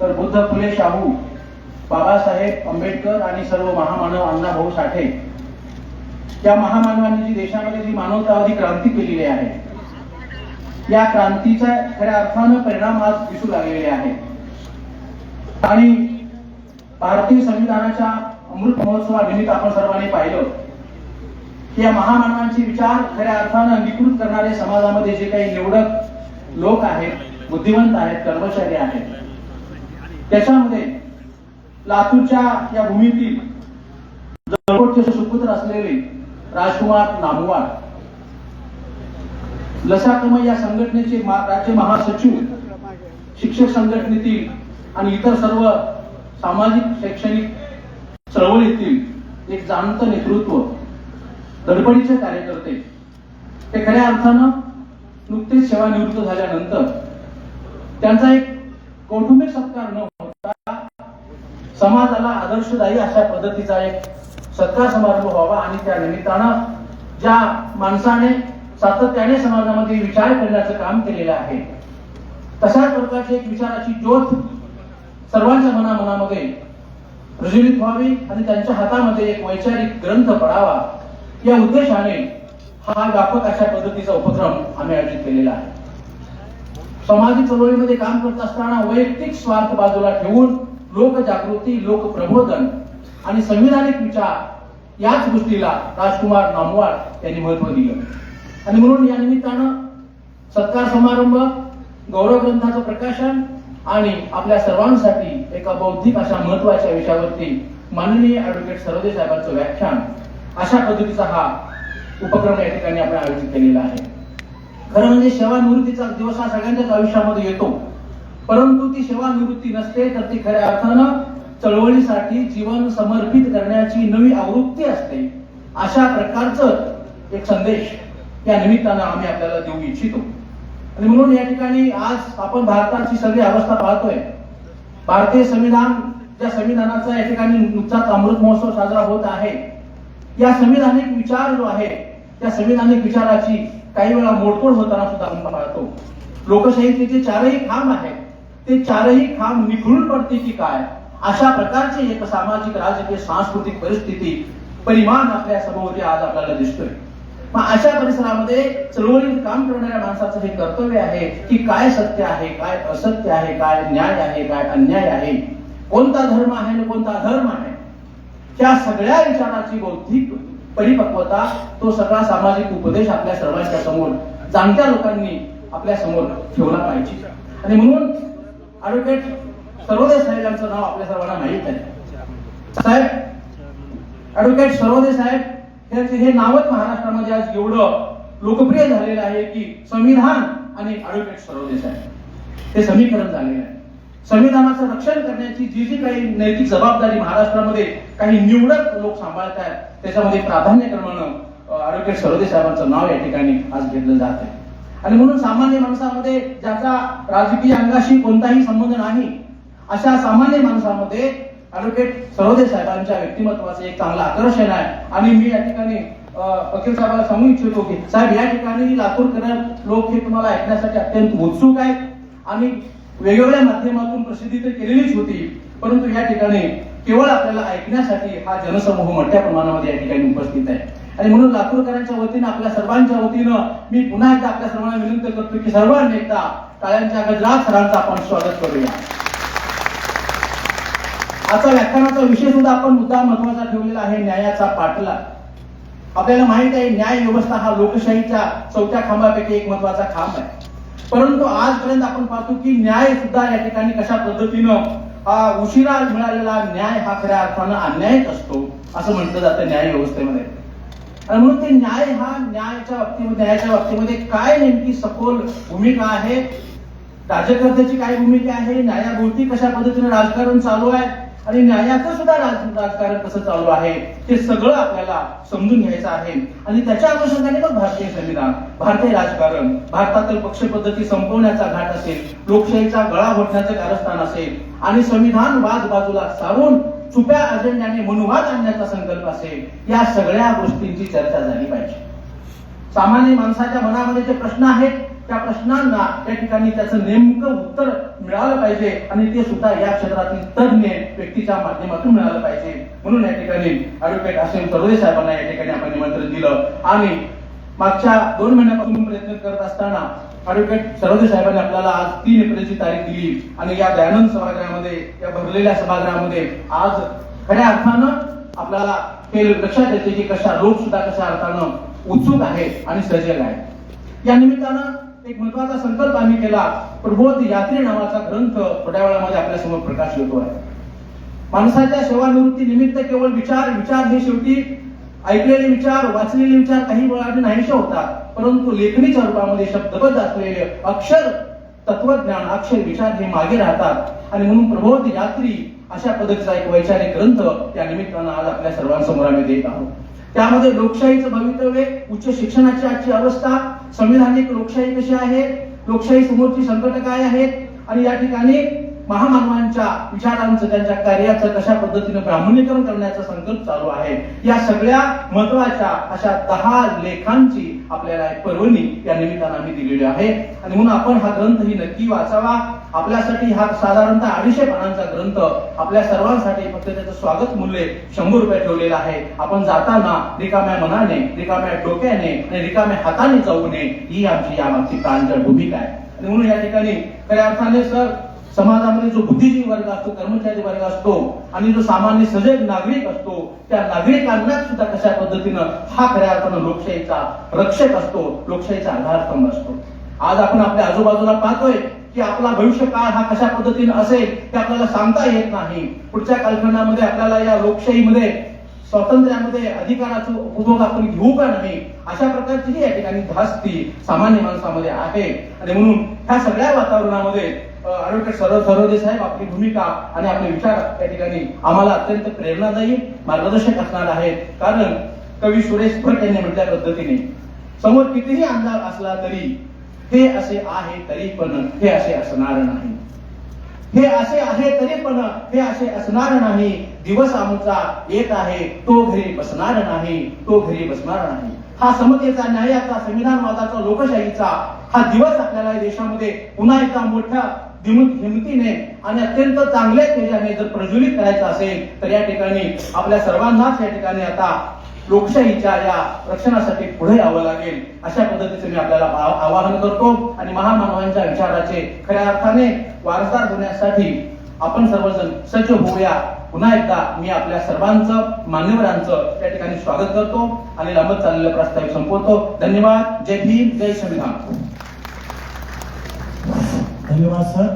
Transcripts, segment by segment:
तर बुद्ध फुले शाहू, बाबासाहेब आंबेडकर आणि सर्व महामानव अण्णाभाऊ साठे या महामानवांनी जी देशामध्ये जी मानवतावादी क्रांती केलेली आहे, या क्रांतीचा खऱ्या अर्थानं परिणाम आज दिसू लागलेले आहेत. आणि भारतीय संविधानाच्या अमृत महोत्सवानिमित्त आपण सर्वांनी पाहिलं की या महामानवांचे विचार खऱ्या अर्थानं अंगीकृत करणारे समाजामध्ये जे काही निवडक लोक आहेत, बुद्धिवंत आहेत, कर्मचारी आहेत, त्याच्यामध्ये लातूरच्या या भूमीतील जळकोटचे सुपुत्र असलेले राजकुमार नामवार, लसाकम या संघटनेचे राज्य महासचिव, शिक्षक संघटनेतील आणि इतर सर्व सामाजिक शैक्षणिक चळवळीतील एक जाणत नेतृत्व, धडपडीचे कार्यकर्ते, ते खऱ्या अर्थानं नुकतेच सेवानिवृत्त झाल्यानंतर त्यांचा एक कौटुंबिक सत्कार न होता समाजाला आदर्शदायी अशा पद्धतीचा एक सत्कार समारंभ व्हावा आणि त्या निमित्तानं ज्या माणसाने सातत्याने समाजामध्ये विचार करण्याचं काम केलेलं आहे, तशाच प्रकारची एक विचाराची ज्योत सर्वांच्या मनामध्ये प्रज्वलित व्हावी आणि त्यांच्या हातामध्ये एक वैचारिक ग्रंथ पडावा या उद्देशाने हा व्यापक अशा पद्धतीचा उपक्रम आम्ही आयोजित केलेला आहे. सामाजिक चळवळीमध्ये काम करत असताना वैयक्तिक स्वार्थ बाजूला ठेवून लोकजागृती, लोकप्रबोधन आणि संविधानिक विचार याच गोष्टीला राजकुमार नामवार यांनी महत्व दिलं. आणि म्हणून या निमित्तानं सत्कार समारंभ, गौरव ग्रंथाचं प्रकाशन आणि आपल्या सर्वांसाठी एका बौद्धिक अशा महत्वाच्या विषयावरती माननीय ऍडव्होकेट सरोदे साहेबांचं व्याख्यान, अशा पद्धतीचा हा उपक्रम या ठिकाणी आपण आयोजित केलेला आहे. खरं म्हणजे सेवानिवृत्तीचा दिवस हा सगळ्यांच्याच आयुष्यामध्ये येतो, परंतु ती सेवानिवृत्ती नसते तर ती खऱ्या अर्थानं चळवळीसाठी जीवन समर्पित करण्याची नवी आवृत्ती असते. अशा प्रकारचं एक संदेश या निमित्तानं आम्ही आपल्याला देऊ इच्छितो. आणि म्हणून या ठिकाणी आज आपण भारताची सगळी अवस्था पाहतोय. भारतीय संविधान, ज्या संविधानाचा या ठिकाणी नुकताच अमृत महोत्सव साजरा होत आहे, या संविधानिक विचार जो आहे त्या संविधानिक विचाराची काही वेळा मोडतोड होताना सुद्धा आपण पाहतो. लोकशाहीचे जे चारही खांब आहेत ते चारही खांब निखळून पडते की काय, अशा प्रकारचे एक सामाजिक, राजकीय, सांस्कृतिक परिस्थिती परिमाण आपल्या समोर आज आपल्याला दिसतोय. मग अशा परिसरामध्ये चळवळीत काम करणाऱ्या माणसाचं हे कर्तव्य आहे की काय सत्य आहे, काय असत्य आहे, काय न्याय आहे, काय अन्याय आहे, कोणता धर्म आहे आणि कोणता अधर्म आहे, त्या सगळ्या विचाराची बौद्धिक परिपक्वता, तो सगळा सामाजिक उपदेश आपल्या सर्वांच्या समोर जाणत्या लोकांनी आपल्या समोर ठेवला पाहिजे. आणि म्हणून ऍडव्होकेट सरोदे साहेब यांचं नाव आपल्या सर्वांना माहित आहे. साहेब, ऍडव्होकेट सरोदे साहेब हे नावच महाराष्ट्रामध्ये आज एवढं लोकप्रिय झालेलं आहे की संविधान आणि ऍडव्होकेट सरोदे साहेब हे समीकरण झालेलं आहे. संविधानाचं रक्षण करण्याची जी जी काही नैतिक जबाबदारी महाराष्ट्रामध्ये काही निवडक लोक सांभाळत आहेत, त्याच्यामध्ये प्राधान्यक्रमानं ऍडव्होकेट सरोदे साहेबांचं नाव या ठिकाणी आज घेतलं जात आहे. आणि म्हणून सामान्य माणसामध्ये, ज्याचा राजकीय अंगाशी कोणताही संबंध नाही, अशा सामान्य माणसामध्ये ऍडव्होकेट सरोदे साहेबांच्या व्यक्तिमत्वाचं एक चांगलं आकर्षण आहे. आणि मी या ठिकाणी वकील साहेबांना सांगू इच्छितो की साहेब, या ठिकाणी लातूरकर लोक हे तुम्हाला ऐकण्यासाठी अत्यंत उत्सुक आहेत आणि वेगवेगळ्या माध्यमातून प्रसिद्धी तर केलेलीच होती, परंतु या ठिकाणी केवळ आपल्याला ऐकण्यासाठी हा जनसमूह मोठ्या प्रमाणामध्ये या ठिकाणी उपस्थित आहे. आणि म्हणून लातूरकरांच्या वतीनं, आपल्या सर्वांच्या वतीनं मी पुन्हा एकदा आपल्या सर्वांना विनंती करतो की सर्वांनी एकदा टाळ्यांच्या गजरात सरांचं आपण स्वागत करूया. आजचा व्याख्यानाचा विषय सुद्धा आपण मुद्दा महत्वाचा ठेवलेला आहे, न्यायाचा पाठला. आपल्याला माहित आहे न्याय व्यवस्था हा लोकशाहीच्या चौथ्या खांबापैकी एक महत्वाचा खांब आहे. परंतु आजपर्यंत आपण पाहतो की न्याय सुद्धा या ठिकाणी कशा पद्धतीनं उशिरा मिळालेला न्याय हा खऱ्या अर्थानं अन्यायच असतो असं म्हटलं जातं न्याय व्यवस्थेमध्ये. आणि म्हणून ते न्यायाच्या बाबतीमध्ये काय नेमकी सखोल भूमिका आहे, राज्यकर्त्याची काय भूमिका आहे, न्यायाभोवती कशा पद्धतीने राजकारण चालू आहे आणि न्यायाचं सुद्धा राजकारण कसं चालू आहे, ते सगळं आपल्याला समजून घ्यायचं आहे. आणि त्याच्या अनुषंगाने मग भारतीय संविधान, भारतीय राजकारण, भारतातील पक्ष पद्धती संपवण्याचा घाट असेल, लोकशाहीचा गळा घोटण्याचं कारस्थान असेल आणि संविधान वाद बाजूला सारून छुप्या अजेंड्याने मनुवाद आणण्याचा संकल्प असेल, या सगळ्या गोष्टींची चर्चा झाली पाहिजे. सामान्य माणसाच्या मनामध्ये जे प्रश्न आहेत त्या प्रश्नांना त्या ठिकाणी त्याचं नेमकं उत्तर मिळालं पाहिजे आणि ते सुद्धा या क्षेत्रातील तज्ञ व्यक्तीच्या माध्यमातून मिळालं पाहिजे. म्हणून या ठिकाणी ॲडव्होकेट असीम सरोदे साहेबांना या ठिकाणी आपण निमंत्रण दिलं आणि मागच्या 2 महिन्यापासून प्रयत्न करत असताना ॲडव्होकेट सरोदे साहेबांनी आपल्याला आज 3 एप्रिलची तारीख दिली आणि या दयानंद सभागृहामध्ये, या भरलेल्या सभागृहामध्ये आज खऱ्या अर्थानं आपल्याला हे लक्षात येते की लोक सुद्धा कशा अर्थानं उत्सुक आहेत आणि सजग आहेत. या निमित्तानं एक महत्वाचा संकल्प आम्ही केला. प्रबोध यात्री नावाचा ग्रंथ थोड्या वेळामध्ये आपल्या समोर प्रकाश येतो आहे. माणसाच्या सेवानिवृत्ती निमित्त केवळ विचार हे शेवटी ऐकलेले विचार, वाचलेले विचार काही वेळाने नाहीसे होतात, परंतु लेखणीच्या रूपामध्ये शब्दबद्ध असलेले अक्षर तत्वज्ञान, अक्षर विचार हे मागे राहतात आणि म्हणून प्रबोध यात्री अशा पद्धतीचा एक वैचारिक ग्रंथ त्या निमित्तानं आज आपल्या सर्वांसमोर आम्ही देत आहोत. त्यामध्ये लोकशाहीचं भवितव्य, उच्च शिक्षणाची आजची अवस्था, संविधानिक लोकशाही कशी आहे, लोकशाही समोरची संकट काय आहेत आणि या ठिकाणी महामानवांच्या विचारांचं, त्यांच्या कार्याचं कशा पद्धतीने ब्राह्मणीकरण करण्याचा संकल्प चालू आहे. या सगळ्या महत्वाच्या अशा 10 लेखांची आपल्याला एक पर्वणी या निमित्तानं आम्ही दिलेली आहे आणि म्हणून आपण हा ग्रंथ ही नक्की वाचावा. आपल्यासाठी हा साधारणतः 250 पानांचा ग्रंथ आपल्या सर्वांसाठी फक्त त्याचं स्वागत मूल्य 100 रुपये ठेवलेलं आहे. आपण जाताना रिकाम्या मनाने, रिकाम्या डोक्याने आणि रिकाम्या हाताने जाऊ नये, ही आमची यामागची प्रांजळ भूमिका आहे. आणि म्हणून या ठिकाणी खऱ्या अर्थाने समाजामध्ये जो बुद्धिजीवी वर्ग असतो, कर्मचारी वर्ग असतो आणि जो सामान्य सजग नागरिक असतो, त्या नागरिकांना सुद्धा कशा पद्धतीनं हा खऱ्या अर्थानं लोकशाहीचा रक्षक असतो, लोकशाहीचा आधारस्तंभ असतो. आज आपण आपल्या आजूबाजूला पाहतोय की आपला भविष्य काळ हा कशा पद्धतीने असेल ते आपल्याला सांगता येत नाही. पुढच्या कालखंडामध्ये आपल्याला या लोकशाहीमध्ये, स्वातंत्र्यामध्ये अधिकाराचा उपभोग आपण घेऊ का नाही, अशा प्रकारची या ठिकाणी धास्ती सामान्य माणसामध्ये आहे. आणि म्हणून ह्या सगळ्या वातावरणामध्ये ॲडव्होकेट सरोदे साहेब आपली भूमिका आणि आपले विचार या ठिकाणी आम्हाला अत्यंत प्रेरणादायी मार्गदर्शक असणार आहेत. कारण कवी सुरेश भट यांनी म्हटल्या पद्धतीने समोर कितीही अंधार असला तरी हे असे आहे तरी पण हे असे असणार नाही. हे असे आहे तरी पण हे असे असणार नाही. दिवस आमचा येत आहे, तो घरी बसणार नाही, तो घरी बसणार नाही. हा समतेचा, न्यायाचा, संविधानवादाचा, लोकशाहीचा हा दिवस आपल्याला या देशामध्ये पुन्हा एकदा मोठ्या हिमतीने आणि अत्यंत चांगल्या तेजाने जर प्रज्वलित करायचा असेल तर या ठिकाणी आपल्या सर्वांनाच या ठिकाणी आता लोकशाहीच्या या रक्षणासाठी पुढे यावं लागेल. अशा पद्धतीचे मी आपल्याला आवाहन करतो आणि महामानवांच्या विचाराचे खऱ्या अर्थाने वारसदार होण्यासाठी आपण सर्वजण सज्ज होऊया. पुन्हा एकदा मी आपल्या सर्वांचं, मान्यवरांचं या ठिकाणी स्वागत करतो आणि लांबत चाललेलं प्रस्ताव संपवतो. धन्यवाद. जय भीम, जय संविधान. धन्यवाद सर.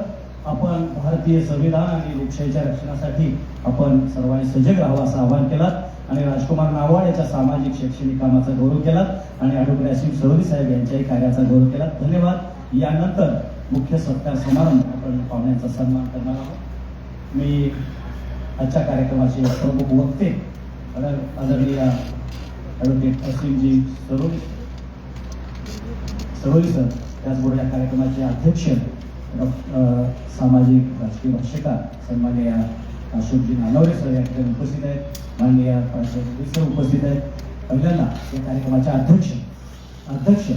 आपण भारतीय संविधान आणि लोकशाहीच्या रक्षणासाठी आपण सर्वांनी सजग राहावं असं आवाहन केलं आणि राजकुमार नावाड याच्या सामाजिक शैक्षणिक कामाचा गौरव केला आणि ॲडव्होकेट असीम सरोदे साहेब यांच्याही कार्याचा गौरव केला. धन्यवाद. यानंतर मुख्य सत्कार समारंभ आपण पाहुण्यांचा सन्मान करणार आहोत. मी आजच्या कार्यक्रमाचे प्रमुख वक्ते आदरणीय ॲडव्होकेट असीमजी सरोदे सर, त्याचबरोबर या कार्यक्रमाचे अध्यक्ष सामाजिक राजकीय भाष्यकार सन्माननीय अशोकजी नानवरे सर या ठिकाणी उपस्थित आहेत. माननीय सर उपस्थित आहेत. पहिल्यांदा या कार्यक्रमाचे अध्यक्ष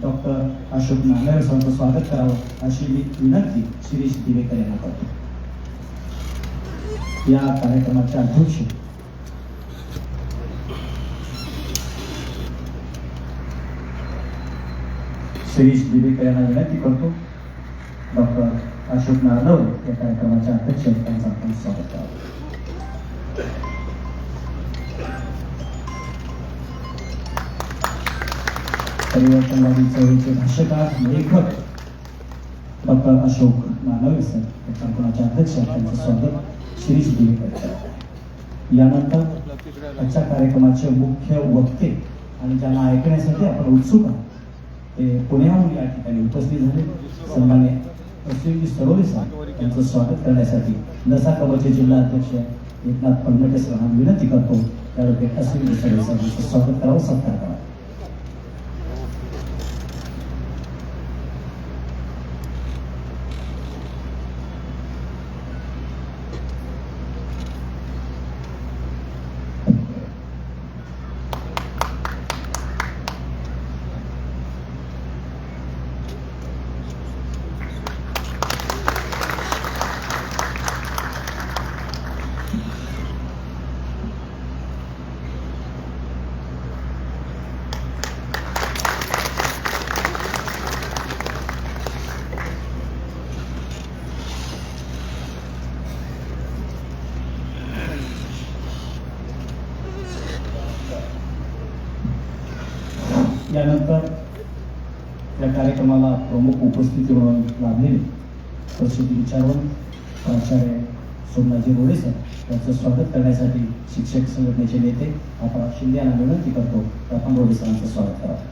डॉक्टर अशोक नानवरे सरांचं स्वागत करावं अशी मी विनंती शिरीष दिवेकर यांना करतो. या कार्यक्रमाचे अध्यक्ष शिरीष दिवेकर यांना विनंती करतो. डॉक्टर अशोक नारनवरे या कार्यक्रमाचे अध्यक्ष त्यांचं आपण स्वागत करावं. परिवर्तनवादी चळवळीचे भाष्यकार, लेखक डॉक्टर अशोक नारनवरे सर या कार्यक्रमाचे अध्यक्ष त्यांचं स्वागत शिरीष दिवेकर. यानंतर आजच्या कार्यक्रमाचे मुख्य वक्ते आणि ज्यांना ऐकण्यासाठी आपण उत्सुक आहोत ते पुण्याहून या ठिकाणी उपस्थित झाले. सन्माननीय असीमजी सरोदे साहेब यांचं स्वागत करण्यासाठी लसा कवचे जिल्हा अध्यक्ष एकनाथ पडमटे सरांना विनंती करतो. ॲडव्होकेट असीमजी सरोदे साहेबांचं स्वागत करावं, सत्कार करावा. यानंतर या कार्यक्रमाला प्रमुख उपस्थिती म्हणून लाभलेले परिषदेचे विचारवंत प्राचार्य सोमनाथजी रोडे सर यांचं स्वागत करण्यासाठी शिक्षक संघटनेचे नेते आपण शिंदे यांना विनंती करतो की आपण रोडे सरांचं स्वागत करावं.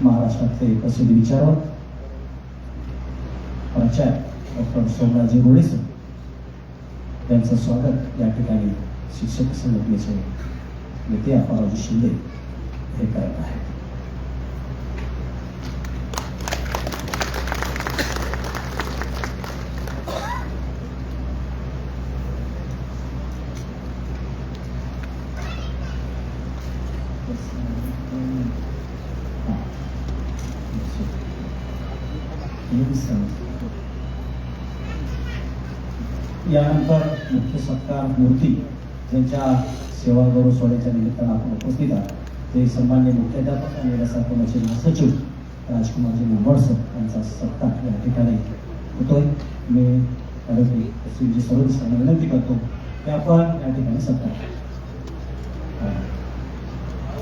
महाराष्ट्रातले प्रसिद्ध विचारवंत प्राचार्य डॉक्टर सोमनाथजी रोडे सर यांचं स्वागत या ठिकाणी शिक्षक संघटनेचे नेते अप्पारावजी शिंदे हे करत आहेत. यानंतर मुख्य सत्कार मूर्ती ज्यांच्या सेवागौरव सोहळ्याच्या निमित्तानं आपण उपस्थित आहात ते सन्मान्य मुख्याध्यापक आणि रसायनाचे महासचिव राजकुमारजी नांबवड सर यांचा सत्कार या ठिकाणी होतोय. मी ॲडव्होकेट सरोज यांना विनंती करतो की आपण या ठिकाणी सत्कार.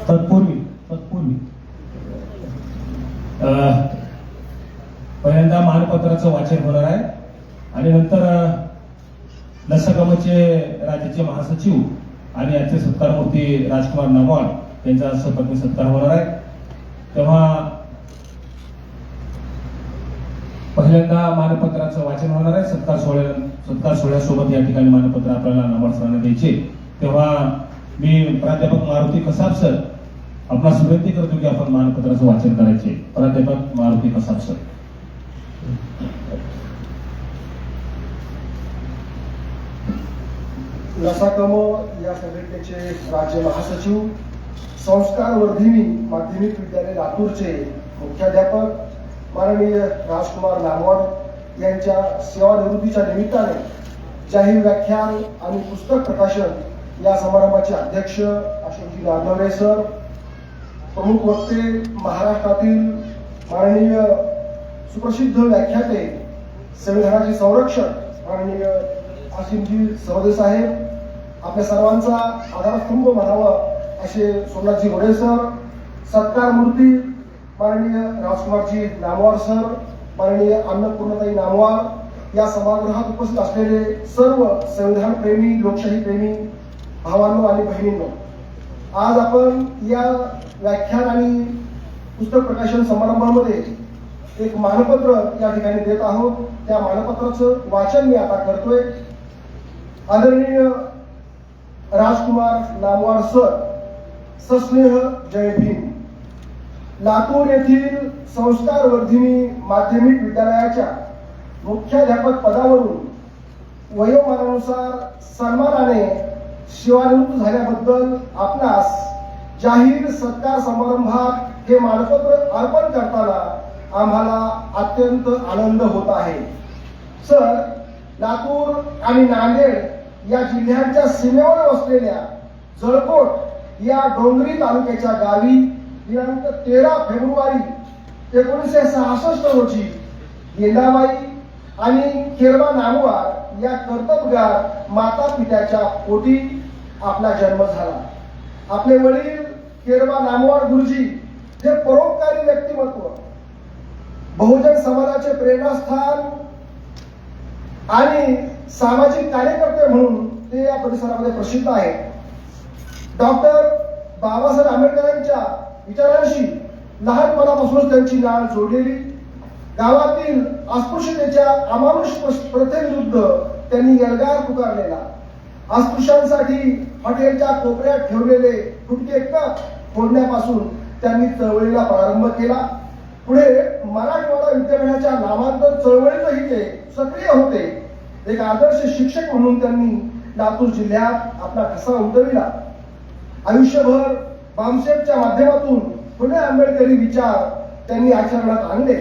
तत्पूर्वी पहिल्यांदा मानपत्राचं वाचन होणार आहे आणि नंतर नसगमचे राज्याचे महासचिव आणि याचे सत्कारमूर्ती राजकुमार नांबवड यांचा सपत्नी सत्कार होणार आहे. तेव्हा पहिल्यांदा मानपत्राचं वाचन होणार आहे. सत्कार सोहळ्यासोबत या ठिकाणी मानपत्र आपल्याला नांबवड सरांना द्यायचे. तेव्हा मी प्राध्यापक मारुती कसाब सर आपणास विनंती करतो की आपण मानपत्राचं वाचन करायचे. प्राध्यापक मारुती कसाब सर. नसाकमो या संघटनेचे राज्य महासचिव, संस्कारवर्धिनी माध्यमिक विद्यालय लातूरचे मुख्याध्यापक माननीय राजकुमार नांबवड यांच्या सेवानिवृत्तीच्या निमित्ताने जाहीर व्याख्यान आणि पुस्तक प्रकाशन या समारंभाचे अध्यक्ष अशोकजी नागनवरे सर, प्रमुख वक्ते महाराष्ट्रातील माननीय सुप्रसिद्ध व्याख्याते संविधानाचे संरक्षक माननीय आसिमजी सरोदे साहेब, आपल्या सर्वांचा आधारस्तंभ म्हणावा असे सोमनाथजी रोडे सर, सत्कार मूर्ती माननीय राजकुमारजी नांबवड सर, माननीय अन्नपूर्णाताई नांबवड, या सभागृहात उपस्थित असलेले सर्व संविधान प्रेमी, लोकशाही प्रेमी भावांनो आणि बहिणींनो, आज आपण या व्याख्यान आणि पुस्तक प्रकाशन समारंभामध्ये एक मानपत्र या ठिकाणी देत आहोत. त्या मानपत्राचं वाचन मी आता करतोय. आदरणीय राजकुमार नांबवड सर, सस्नेह जय भीम. लातूर येथील संस्कारवर्धिनी माध्यमिक विद्यालयाच्या मुख्याध्यापक पदावरून वयोमानानुसार सन्मानाने सेवानिवृत्त झाल्याबद्दल आपणास जाहीर सत्कार समारंभात हे मानपत्र अर्पण करताना आम्हाला अत्यंत आनंद होत आहे. सर, लातूर आणि नांदेड या जिल्ह्यांच्या सीमेवर वसलेल्या जळकोट या डोंगरी तालुक्याच्या गावी दिनांक 13 फेब्रुवारी 1966 रोजी गेंदाबाई आणि केरबा नांबवड या कर्तबगार माता पित्याच्या पोटी आपला जन्म झाला. आपले वडील केरबा नांबवड गुरुजी हे परोपकारी व्यक्तिमत्व, बहुजन समाजाचे प्रेरणास्थान आणि सामाजिक कार्यकर्ते म्हणून ते या परिसरामध्ये प्रसिद्ध आहेत. डॉक्टर बाबासाहेब आंबेडकरांच्या विचारांशी लहानपणापासूनच त्यांची नाळ जोडलेली. गावातील अस्पृश्यतेच्या अमानुष प्रथेविरुद्ध त्यांनी एल्गार पुकारलेला. अस्पृश्यांसाठी हॉटेलच्या कोपऱ्यात ठेवलेले फुटके कप फोडण्यापासून त्यांनी चळवळीला प्रारंभ केला. पुढे मराठवाडा विद्यापीठाच्या नामांतर चळवळीतही ते सक्रिय होते. एक आदर्श शिक्षक म्हणून त्यांनी लातूर जिल्ह्यात आपला ठसा उमटविला. आयुष्यभर बामसेफच्या माध्यमातून फुले आंबेडकरी विचार त्यांनी आचरणात आणले.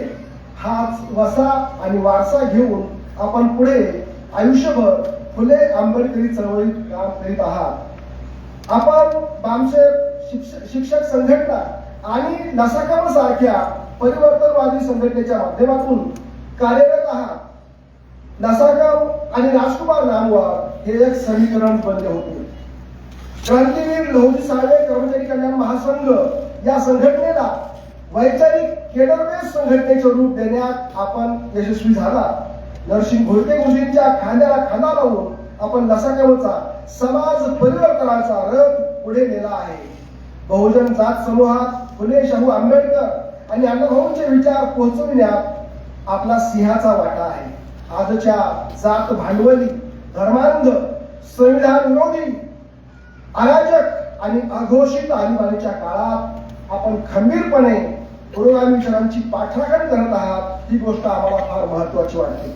हाच वसा आणि वारसा घेऊन आपण पुढे आयुष्यभर फुले आंबेडकरी चळवळीत काम करीत आहात. आपण बामसेफ शिक्षक संघटना आणि नसाकम सारख्या परिवर्तनवादी संघटनेच्या माध्यमातून कार्यरत आहात. नसागाव आणि राजकुमार नामवार हे एक समीकरण बनले होते. क्रांतीवीर लहुजी साळवे कर्मचारी कल्याण महासंघ या संघटनेला वैचारिक केडरबेस संघटनेचे रूप देण्यात आपण यशस्वी झाला. नरसिंह घोडके गुरुजींच्या खांद्याला खांदा लावून आपण लसागावचा समाज परिवर्तनाचा रथ पुढे नेला आहे. बहुजन जात समूहात फुले शाहू आंबेडकर आणि अण्णाभाऊंचे विचार पोहोचविण्यात आपला सिंहाचा वाटा आहे. आजच्या जात भांडवली, धर्मांध, संविधान विरोधी, अराजक आणि अघोषित आणीबाणीच्या काळात आपण खंबीरपणे पुरोगामी विचारांची पाठराखण करत आहात. ही गोष्ट आम्हाला फार महत्वाची वाटते.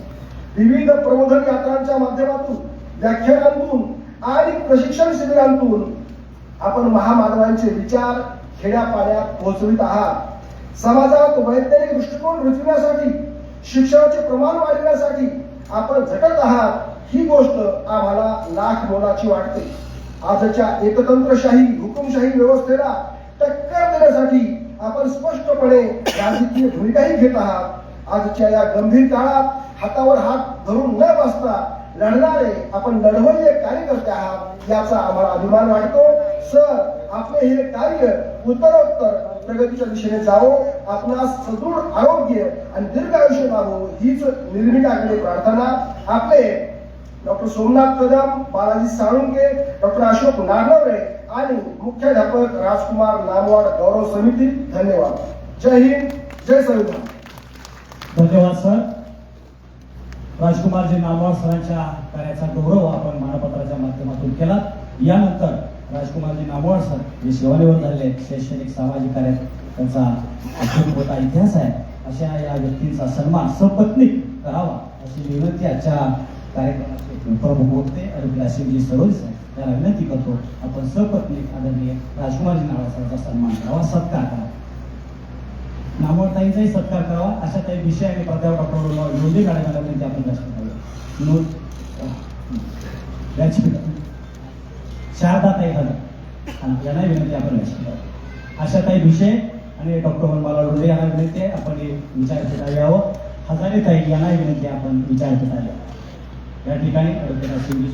विविध प्रबोधन यात्रांच्या माध्यमातून, व्याख्यानांतून आणि प्रशिक्षण शिबिरांतून आपण महामानवांचे विचार खेड्यापाड्यात पोहोचवित आहात. समाजात वैज्ञानिक दृष्टिकोन रुजविण्यासाठी, शिक्षणाचे प्रमाण वाढविण्यासाठी आपण झटत आहात. ही गोष्ट आम्हाला लाख मोलाची वाटते. आजच्या एकतंत्रशाही, हुकुमशाही व्यवस्थेला टक्कर देण्यासाठी आपण स्पष्टपणे राजकीय भूमिकाही घेत आहात. आजच्या या गंभीर काळात हातावर हात धरून न बसता लढणारे आपण लढवय्ये कार्यकर्ते आहात, याचा आम्हाला अभिमान वाटतो. सर, आपले हे कार्य उत्तरोत्तर प्रगतीच्या दिशेने जावो. आपणास सदृढ आरोग्य आणि दीर्घ आयुष्य लाभो हीच निर्मिकाकडे प्रार्थना. आपले डॉक्टर सोमनाथ कदम, बालाजी साळुंके, डॉक्टर अशोक नागनवरे आणि मुख्याध्यापक राजकुमार नामवाड गौरव समिती. धन्यवाद. जय हिंद, जय संविधान. धन्यवाद सर. राजकुमारजी नामवाड सरांच्या कार्याचा गौरव आपण मानपत्राच्या माध्यमातून केला. यानंतर राजकुमारजी नामवाड सर जे सेवानिवृत्त झालेले आहेत, शैक्षणिक सामाजिक कार्यात त्यांचा अत्यंत मोठा इतिहास आहे. अशा या व्यक्तींचा सन्मान सपत्नीक करावा अशी विनंती आजच्या कार्यक्रमाचे प्रमुख वक्ते अरविंद सरोज साहेब यांना विनंती करतो. आपण सपत्नीक आदरणीय राजकुमारजी नामवाड सरांचा सन्मान करावा, सत्कार करावा, नामवडताईंचाही सत्कार करावा. अशा काही विषय आणि प्राध्यापक डॉक्टर योगी मॅडम विनंती आपण शारदाताई हजर यांनाही विनंती आपण अशा काही विषय आणि डॉक्टर वनमाला लोंढे यांना विनंती आहे आपण विचारपीठ यावं. हजारेताई यांनाही विनंती आपण विचारपीठ यावं. या ठिकाणी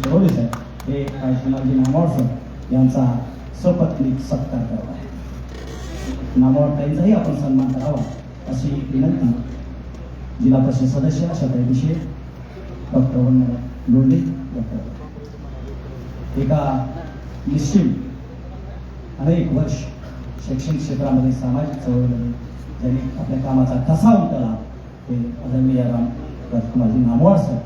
सरोदे साहेब हे राजकुमारजी नामवाड सर यांचा सपत्नीक सत्कार करत आहे. नामवडताईंचाही आपण सन्मान करावा अशी विनंती जिल्हा परिषद सदस्य अशा काही विषय डॉक्टर वनमाला लोंढे एका निश्चित अनेक वर्ष शैक्षणिक क्षेत्रामध्ये सामाजिक चळवळीमध्ये त्यांनी आपल्या कामाचा ठसा उमटला ते आदरणीय राजकुमारजी नामवाड सर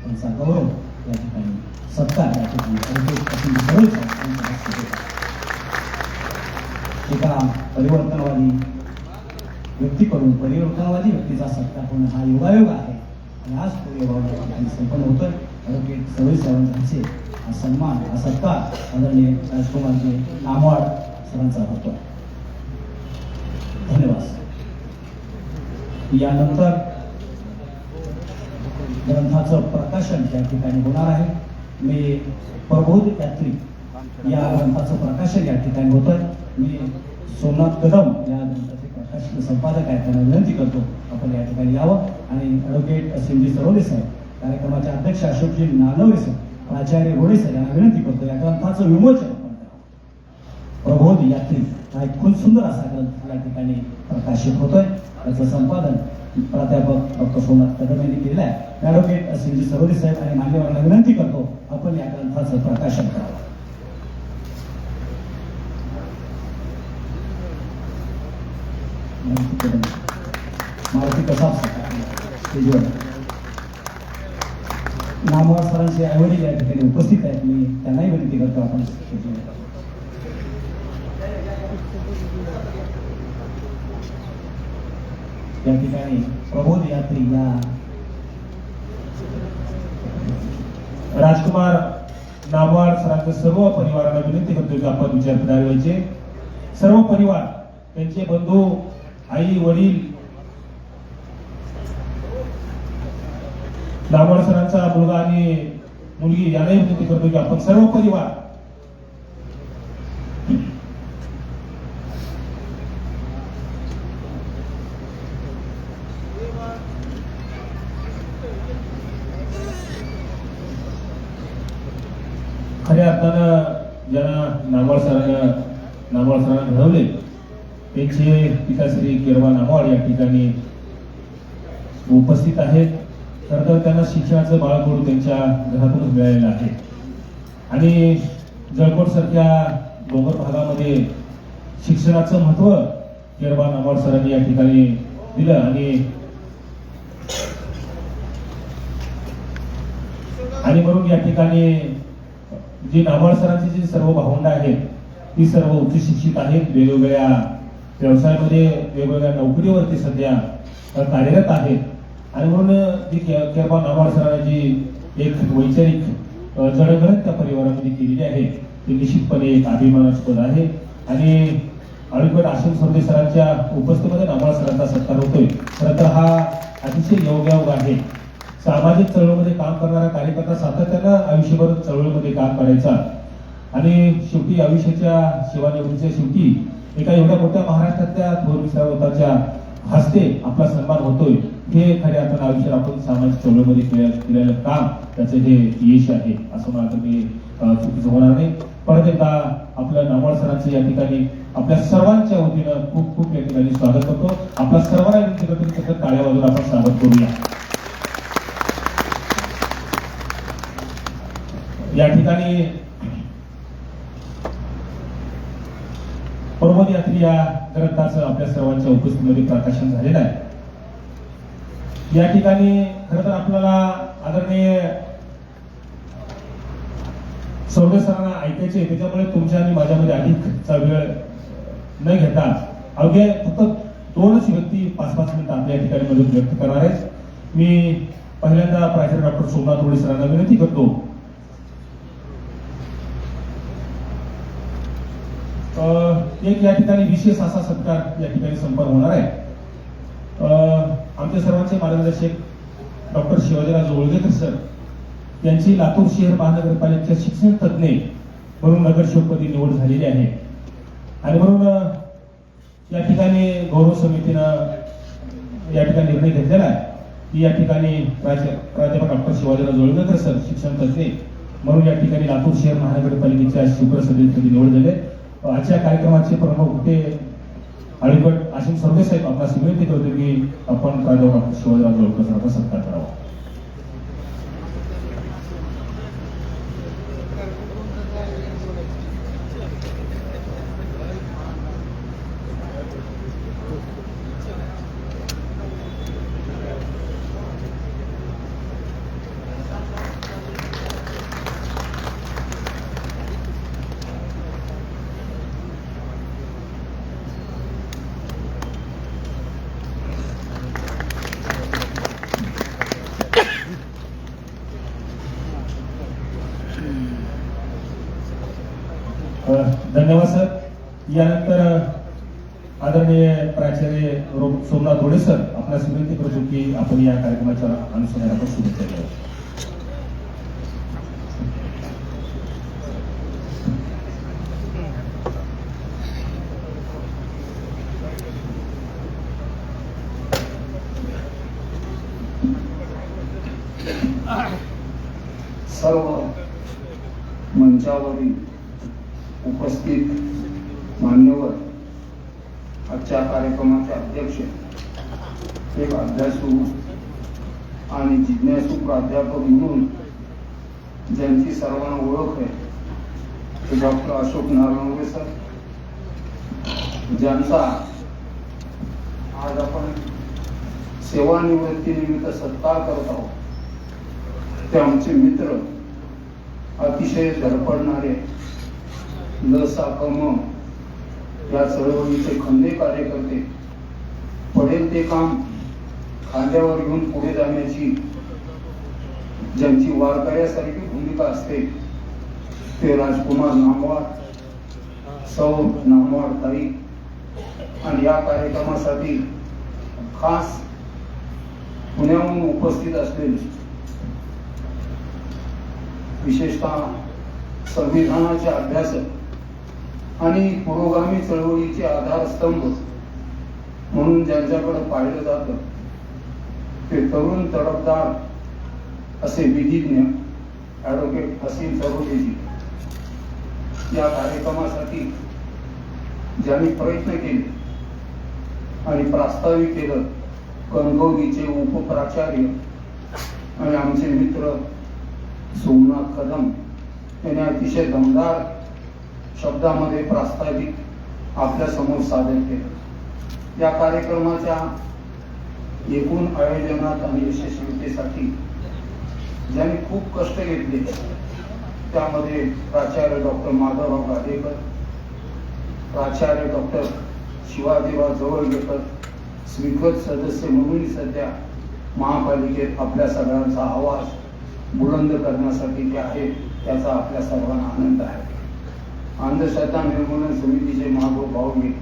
यांचा गौरव या ठिकाणी सत्कार या ठिकाणी एका परिवर्तनवादी व्यक्तीकडून परिवर्तनवादी व्यक्तीचा सत्कार होणं हा योगायोग आहे आणि आज तो योगायोग संपन्न होतोय. ॲडव्होकेट सरोज साहेबांचे हा सन्मान, हा सत्कार आदरणीय राजकुमारजी नामवाड सरांचा होतो. धन्यवाद. यानंतर ग्रंथाचं प्रकाशन त्या ठिकाणी होणार आहे. मी प्रबोध यात्री या ग्रंथाचं प्रकाशन या ठिकाणी होत आहे. मी सोमनाथ कदम या ग्रंथाचे प्रकाशन संपादक आहेत त्यांना विनंती करतो आपण या ठिकाणी यावं आणि ॲडव्होकेट सरोदे साहेब, कार्यक्रमाचे अध्यक्ष अशोकजी नागनवरे सर, प्राचार्य रोडे सर यांना विनंती करतो या ग्रंथाचं विमोचन आपण करावं. प्रबोध यात्री हा एक खूप सुंदर असा ग्रंथ या ठिकाणी प्रकाशित होतोय. त्याचं संपादन प्राध्यापक डॉक्टर सोमनाथ कदम यांनी केलेलं आहे. ॲडव्होकेट सरोदे साहेब आणि मान्यवरांना विनंती करतो आपण या ग्रंथाचं प्रकाशन करावं. मारुती कसा स्टेजवर नामवाड सरांचे आईवडील या ठिकाणी उपस्थित आहेत. मी त्यांनाही विनंती करतो आपण या ठिकाणी प्रबोध यात्री या राजकुमार नामवाड सरांच्या सर्व परिवाराला विनंती करतो की आपण विचारपीठावर व्हायचे. सर्व परिवार, त्यांचे बंधू, आई वडील, नामवाड सरांचा मुलगा आणि मुलगी यांनाही विनंती करतो की आपण सर्व परिवार खऱ्या अर्थानं ज्यांना नामवड सरांना घडवले त्यांचे पिताश्री केरबा नामवड या ठिकाणी उपस्थित आहेत. खरं तर त्यांना शिक्षणाचं बाळकडू त्यांच्या घरातूनच मिळालेलं आहे आणि जळकोट सारख्या डोंगर भागामध्ये शिक्षणाचं महत्व केरबा नामवड सरांनी या ठिकाणी दिलं आणि म्हणून या ठिकाणी जी नामवड सरांची जी सर्व भावंड आहेत ती सर्व उच्च शिक्षित आहेत, वेगवेगळ्या व्यवसायामध्ये वेगवेगळ्या नोकरीवरती सध्या कार्यरत आहेत आणि म्हणून जी केरबा नामवड सरांनी जी एक वैचारिक जडणघडण त्या परिवारामध्ये केलेली आहे ती निश्चितपणे एक अभिमानास्पद आहे. आणि अलीकडे आशिम सरदे सरांच्या उपस्थितीमध्ये नामवड सरांचा सत्कार होतोय. खरं तर हा अतिशय योगायोग आहे. सामाजिक चळवळीमध्ये काम करणारा कार्यकर्ता सातत्यानं आयुष्यभर चळवळीमध्ये काम करायचा आणि शेवटी आयुष्याच्या सेवानिवृत्तीच्या शेवटी एका एवढ्या मोठ्या महाराष्ट्रातल्या थोर विचारवंताच्या हस्ते आपला सन्मान होतोय. हे खऱ्या अर्थानं आयुष्यात आपण सामाजिक चळवळीमध्ये केलेलं काम त्याचं हे यश आहे असं मला मी चुकीचं होणार नाही. परत एकदा आपल्या नामवड सरांचं या ठिकाणी आपल्या सर्वांच्या वतीनं खूप खूप या ठिकाणी स्वागत करतो. आपल्या सर्वांना विनंती करतो की टाळ्या वाजवून आपण स्वागत करूया. या ठिकाणी पर्वत यात्री या ग्रंथाचं आपल्या सर्वांच्या उपस्थितीमध्ये प्रकाशन झालेलं आहे. या ठिकाणी खरं तर आपल्याला आदरणीय सौरभ सरांना ऐकायचे, त्याच्यामुळे तुमच्या आणि माझ्यामध्ये अधिकचा वेळ न घेता अवघे फक्त 2च व्यक्ती 5-5 मिनिटं आपल्या ठिकाणी मदत व्यक्त करणार आहेत. मी पहिल्यांदा प्राचार्य डॉक्टर सोमनाथ रोडे सरांना विनंती करतो एक या ठिकाणी विशेष असा सत्कार या ठिकाणी संपन्न होणार आहे. आमच्या सर्वांचे मार्गदर्शक डॉक्टर शिवाजीराव जोळगेकर सर यांची लातूर शहर महानगरपालिकेच्या शिक्षण तज्ज्ञ म्हणून नगरसेवकपदी निवड झालेली आहे आणि म्हणून या ठिकाणी गौरव समितीनं या ठिकाणी निर्णय घेतलेला आहे की या ठिकाणी प्राध्यापक डॉक्टर शिवाजीराव जोळगेकर सर शिक्षण तज्ज्ञ म्हणून या ठिकाणी लातूर शहर महानगरपालिकेच्या शिवसदस्यपदी निवड झाले. आजच्या कार्यक्रमाचे प्रमुख होते अलीगड आशिम सरदे साहेब. आपणास विनंती करतो की आपण प्राध्यापक डॉक्टर शिवाजीराव जोळगेकर सरांचा सत्कार करावा. धन्यवाद सर. यानंतर आदरणीय प्राचार्य सोमनाथ रोडे सर आपल्यास विनंती करतो की आपण या कार्यक्रमाच्या अनुषंगाने आपण शुभेच्छा द्याव्या. सर्व मंचावरील उपस्थित मान्यवर, आजच्या कार्यक्रमाचे अध्यक्ष, एक अभ्यासू आणि जिज्ञासू प्राध्यापक म्हणून ज्यांची सर्वांना ओळख आहे ते डॉक्टर अशोक नारायण सर, ज्यांचा आज आपण सेवानिवृत्तीनिमित्त सत्कार करत आहोत. ते आमचे मित्र, अतिशय धडपडणारे, लसाकम या चळवळीचे खंदे कार्यकर्ते, पडेल ते काम खांद्यावर घेऊन पुढे जाण्याची ज्यांची वारकऱ्यासारखी भूमिका असते ते राजकुमार नामवार, सौ नामवार ताई. आणि या कार्यक्रमासाठी खास पुण्याहून उपस्थित असलेले, विशेषतः संविधानाचे अभ्यासक आणि पुरोगामी चळवळीचे आधारस्तंभ म्हणून ज्यांच्याकडे पाहिलं जातं ते तरुण तडफदार असे विधिज्ञ ॲडव्होकेट हसीन सरोदेजी. या कार्यक्रमासाठी ज्यांनी प्रयत्न केले आणि प्रास्ताविक केलं, कणकवलीचे उपप्राचार्य आणि आमचे मित्र सोमनाथ कदम यांनी अतिशय दमदार शब्दामध्ये प्रास्ताविक आपल्या समोर सादर केलं. या कार्यक्रमाच्या एकूण आयोजनात आणि यशस्वीतेसाठी ज्यांनी खूप कष्ट घेतले त्यामध्ये प्राचार्य डॉक्टर माधवराव गाडेकर, प्राचार्य डॉक्टर शिवाजीराव जवळगेकर, स्वीकृत सदस्य म्हणून सध्या महापालिकेत आपल्या सगळ्यांचा आवाज बुलंद करण्यासाठी ते आहेत, त्याचा आपल्या सर्वांना आनंद आहे. अंधश्रद्धा निर्मूलन समितीचे महाभाऊ भावगे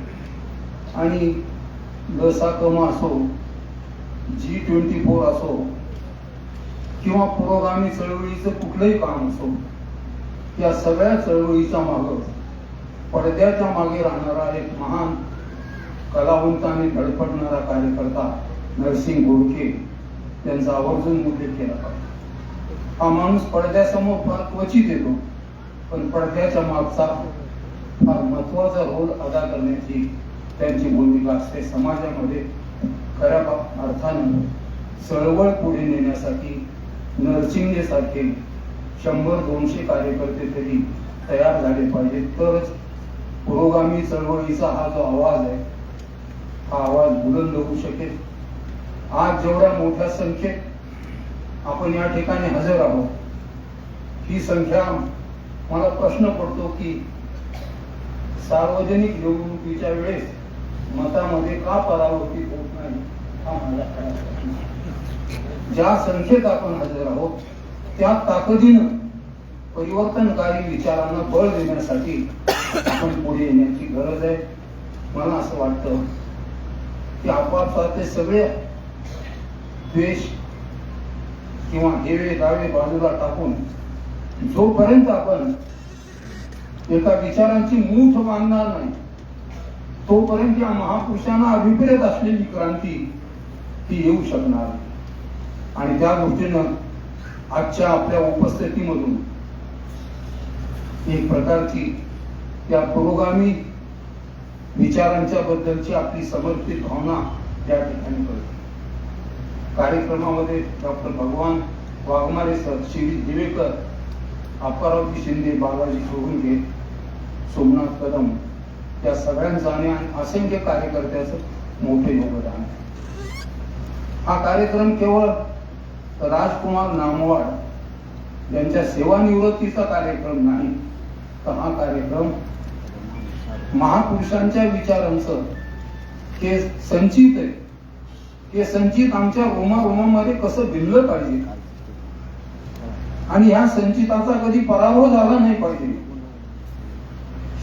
आणि लसाकम असो, G24 असो किंवा पुरोगामी चळवळीचं कुठलंही काम असो, या सगळ्या चळवळीच्या मागे पडद्याच्या मागे राहणारा एक महान कलावंताने धडपडणारा कार्यकर्ता नरसिंग घोडके यांचा आवर्जून उल्लेख केला पाहिजे. हा माणूस पडद्यासमोर फार क्वचित येतो, पण पडद्याच्या मागचा फार महत्वाचा रोल अदा करण्याची त्यांची भूमिका असते. समाजामध्ये खऱ्या अर्थानं चळवळ पुढे नेण्यासाठी नरसिंगे सारखे 100-200 कार्यकर्ते तरी तयार झाले पाहिजेत, तरच पुरोगामी चळवळीचा हा जो आवाज आहे हा आवाज बुलंद होऊ शकेल. आज जेवढ्या मोठ्या संख्येत आपण या ठिकाणी हजर आहोत, ही संख्या मला प्रश्न पडतो की सार्वजनिक निवडणुकीच्या वेळेस मतामध्ये का परावर्तित होत नाही, हा माझा खरा प्रश्न आहे. ज्या संख्येत आपण हजर आहोत त्या ताकदीनं परिवर्तनकारी विचारांना बळ देण्यासाठी आपण पुढे येण्याची गरज आहे. मला असं वाटतं की आपापसातले सगळे द्वेष किंवा हेवे दावे बाजूला टाकून जोपर्यंत आपण एका विचारांची मूठ बांधणार नाही तोपर्यंत या महापुरुषांना अभिप्रेत असलेली क्रांती ही येऊ शकणार. आणि त्या गोष्टीनं आजच्या आपल्या उपस्थितीमधून एक प्रकारची त्या पुरोगामी विचारांच्या बद्दलची आपली समर्पित भावना त्या ठिकाणी कळते. कार्यक्रमामध्ये डॉक्टर भगवान वाघमारे सर, शिरीष दिवेकर, अप्पारावजी शिंदे, बालाजी सोळुंके, सोमनाथ कदम या सगळ्यांचं आणि असंख्य कार्यकर्त्याचं मोठे योगदान आहे. हा कार्यक्रम केवळ राजकुमार नामवाड यांच्या सेवानिवृत्तीचा कार्यक्रम नाही, तर हा कार्यक्रम महापुरुषांच्या विचारांचं हे संचित आहे. हे संचित आमच्या रोमारोमामध्ये कसं भिनलं पाहिजे आणि या संचिताचा कधी पराभव झाला नाही पाहिजे,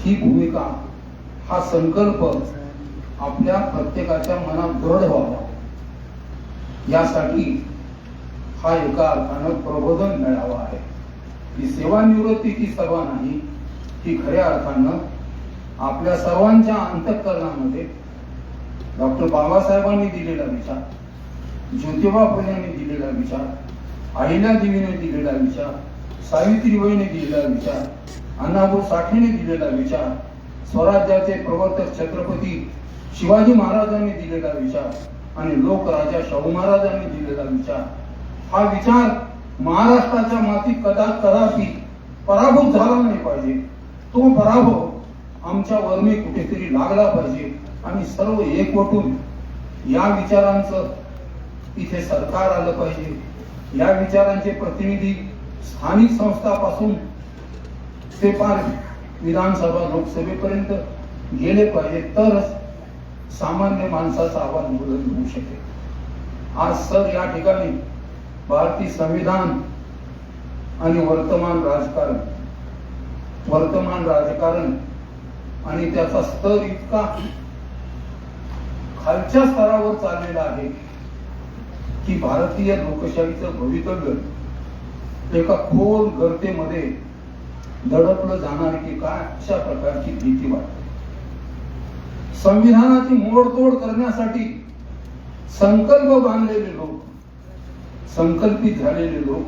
ही भूमिका, हा संकल्प आपल्या प्रत्येकाच्या मनात दृढ व्हावा, यासाठी हा एका अर्थानं प्रबोधन मिळावा आहे. ही सेवानिवृत्तीची सभा नाही, ही खऱ्या अर्थानं आपल्या सर्वांच्या अंतःकरणामध्ये डॉक्टर बाबासाहेबांनी दिलेला विचार, ज्योतिबा फुलेंनी दिलेला विचार, अहिल्यादेवीने दिलेला विचार, सावित्रीबाईने दिलेला विचार, अण्णाभाऊ साठेने दिलेला विचार, स्वराज्याचे प्रवर्तक छत्रपती शिवाजी महाराजांनी दिलेला विचार आणि लोकराजा शाहू महाराजांनी दिलेला विचार, हा विचार महाराष्ट्राच्या मातीत कदापि पराभूत झाला नाही पाहिजे. तो पराभव आमच्या वर्मी कुठेतरी लागला पाहिजे आणि सर्व एकवटून या विचारांचं इथे सरकार आलं पाहिजे. या विचारांचे प्रतिनिधी स्थानिक संस्थापासून ते पार विधानसभा लोकसभेपर्यंत गेले पाहिजे, तरच सामान्य माणसाचा आवाज बुलंद होऊ शकेल. आज सर या ठिकाणी भारतीय संविधान आणि वर्तमान राजकारण आणि त्याचा स्तर इतका खालच्या स्तरावर चाललेला आहे की भारतीय लोकशाहीचं भवितव्य एका खोल गर्तेमध्ये दडपलं जाणार की काय, अशा प्रकारची भीती वाटते. संविधानाची मोडतोड करण्यासाठी संकल्प बांधलेले लोक, संकल्पित झालेले लोक